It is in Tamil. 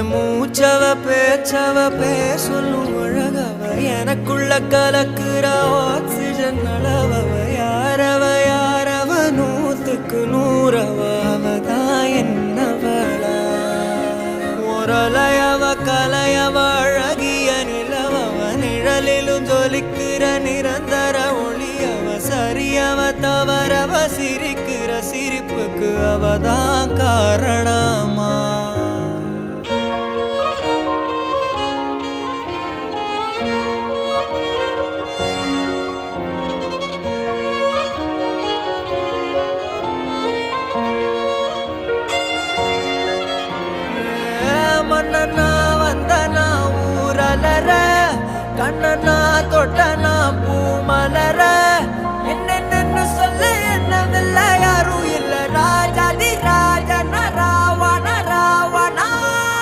மூச்சவ பேச்சவ பேர் சொல்லும் அழகவ எனக்குள்ள கலக்குற ஆக்சிஜன் அளவவ யாரவ யாரவ 100க்கு 100 அவதான் என்னவளா முரலையவ கலையவ அழகிய நிலவவ நிழலிலும் ஜொலிக்கிற நிரந்தர ஒளியவ சரியவ தவறவ சிரிக்கிற சிரிப்புக்கு அவதான் காரணமா மன்னனா வந்தனா ஊரலர கண்ணனா தொட்டனா பூ மலர